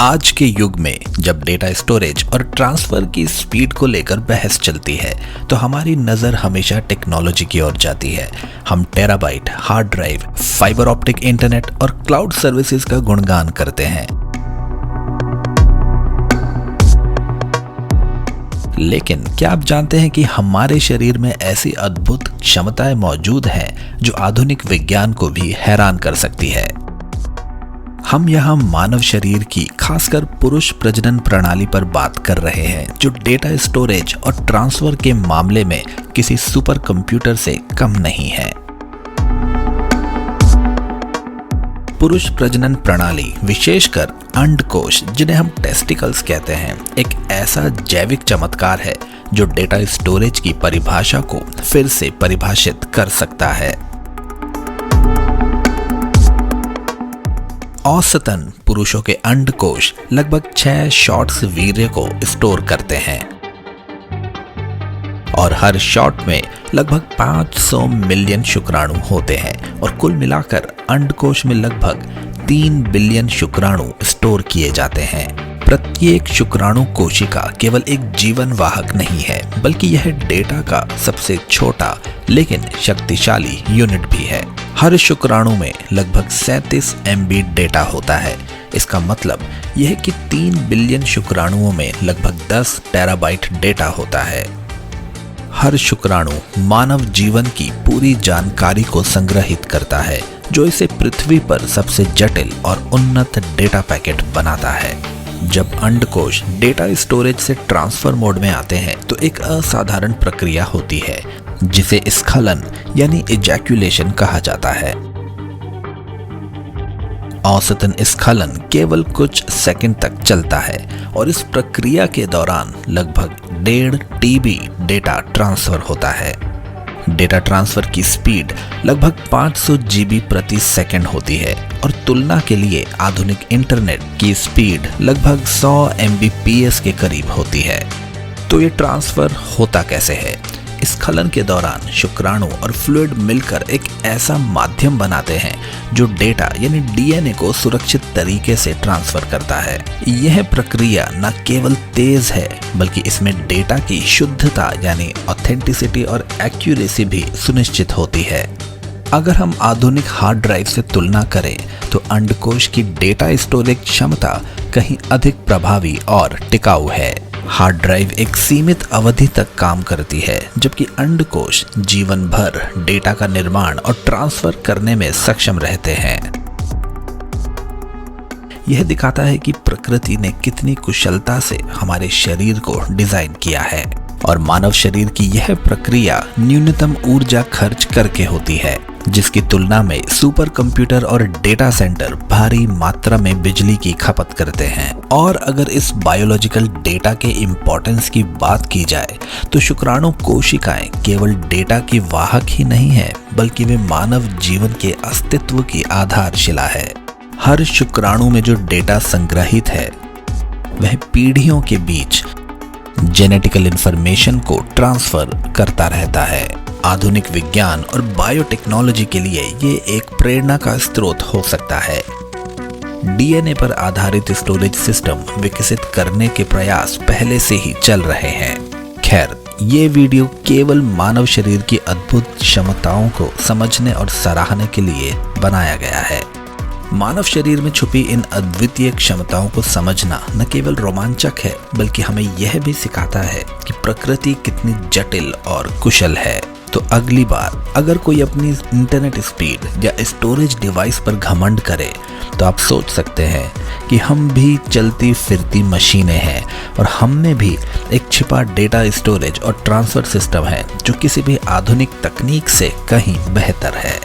आज के युग में जब डेटा स्टोरेज और ट्रांसफर की स्पीड को लेकर बहस चलती है तो हमारी नजर हमेशा टेक्नोलॉजी की ओर जाती है। हम terabyte, hard drive, fibre optic internet और क्लाउड सर्विसेज का गुणगान करते हैं। लेकिन क्या आप जानते हैं कि हमारे शरीर में ऐसी अद्भुत क्षमताएं मौजूद हैं जो आधुनिक विज्ञान को भी हैरान कर सकती है। हम यहाँ मानव शरीर की खासकर पुरुष प्रजनन प्रणाली पर बात कर रहे हैं जो डेटा स्टोरेज और ट्रांसफर के मामले में किसी सुपर कंप्यूटर से कम नहीं है। पुरुष प्रजनन प्रणाली, विशेषकर अंडकोश जिन्हें हम टेस्टिकल्स कहते हैं, एक ऐसा जैविक चमत्कार है जो डेटा स्टोरेज की परिभाषा को फिर से परिभाषित कर सकता है। औसतन पुरुषों के अंडकोश लगभग 6 शॉट्स वीर्य को स्टोर करते हैं और हर शॉट में लगभग 500 मिलियन शुक्राणु होते हैं और कुल मिलाकर अंडकोश में लगभग 3 बिलियन शुक्राणु स्टोर किए जाते हैं। प्रत्येक शुक्राणु कोशिका केवल एक जीवन वाहक नहीं है, बल्कि यह डेटा का सबसे छोटा लेकिन शक्तिशाली यूनिट भी है। हर शुक्राणु में लगभग 37 MB डेटा होता है। इसका मतलब यह है कि 3 बिलियन शुक्राणुओं में लगभग 10 टेराबाइट डेटा होता है। हर शुक्राणु मानव जीवन की पूरी जानकारी को संग्रहित करता है, जो इसे पृथ्वी पर सबसे जटिल और उन्नत डेटा पैकेट बनाता है। जब अंडकोश डेटा स्टोरेज से ट्रांसफर मोड में आते हैं तो एक असाधारण प्रक्रिया होती है जिसे स्खलन यानी इजैक्यूलेशन कहा जाता है। औसतन स्खलन केवल कुछ सेकंड तक चलता है और इस प्रक्रिया के दौरान लगभग 1.5 TB डेटा ट्रांसफर होता है। डेटा ट्रांसफर की स्पीड लगभग 500 GB प्रति सेकंड होती है और तुलना के लिए आधुनिक इंटरनेट की स्पीड लगभग 100 Mbps के करीब होती है। तो ये ट्रांसफर होता कैसे है? स्खलन के दौरान शुक्राणु और फ्लूइड मिलकर एक ऐसा माध्यम बनाते हैं जो डेटा यानी DNA को सुरक्षित तरीके से ट्रांसफर करता है। यह प्रक्रिया न केवल तेज है बल्कि इसमें डेटा की शुद्धता यानी ऑथेंटिसिटी और एक्यूरेसी भी सुनिश्चित होती है। अगर हम आधुनिक हार्ड ड्राइव से तुलना करें तो अंडकोश की डेटा स्टोरेज क्षमता कहीं अधिक प्रभावी और टिकाऊ है। हार्ड ड्राइव एक सीमित अवधि तक काम करती है, जबकि अंडकोश जीवन भर डेटा का निर्माण और ट्रांसफर करने में सक्षम रहते हैं। यह दिखाता है कि प्रकृति ने कितनी कुशलता से हमारे शरीर को डिजाइन किया है और मानव शरीर की यह प्रक्रिया न्यूनतम ऊर्जा खर्च करके होती है, जिसकी तुलना में सुपर कंप्यूटर और डेटा सेंटर भारी मात्रा में बिजली की खपत करते हैं। और अगर इस बायोलॉजिकल डेटा के इम्पोर्टेंस की बात की जाए तो शुक्राणु कोशिकाएं केवल डेटा की वाहक ही नहीं है, बल्कि वे मानव जीवन के अस्तित्व की आधारशिला है। हर शुक्राणु में जो डेटा संग्रहित है वह पीढ़ियों के बीच जेनेटिकल इंफॉर्मेशन को ट्रांसफर करता रहता है। आधुनिक विज्ञान और बायोटेक्नोलॉजी के लिए ये एक प्रेरणा का स्रोत हो सकता है। DNA पर आधारित स्टोरेज सिस्टम विकसित करने के प्रयास पहले से ही चल रहे हैं। खैर, ये वीडियो केवल मानव शरीर की अद्भुत क्षमताओं को समझने और सराहने के लिए बनाया गया है। मानव शरीर में छुपी इन अद्वितीय क्षमताओं को समझना न केवल रोमांचक है बल्कि हमें यह भी सिखाता है कि प्रकृति कितनी जटिल और कुशल है। तो अगली बार अगर कोई अपनी इंटरनेट स्पीड या स्टोरेज डिवाइस पर घमंड करे तो आप सोच सकते हैं कि हम भी चलती फिरती मशीनें हैं और हम में भी एक छिपा डेटा स्टोरेज और ट्रांसफर सिस्टम है जो किसी भी आधुनिक तकनीक से कहीं बेहतर है।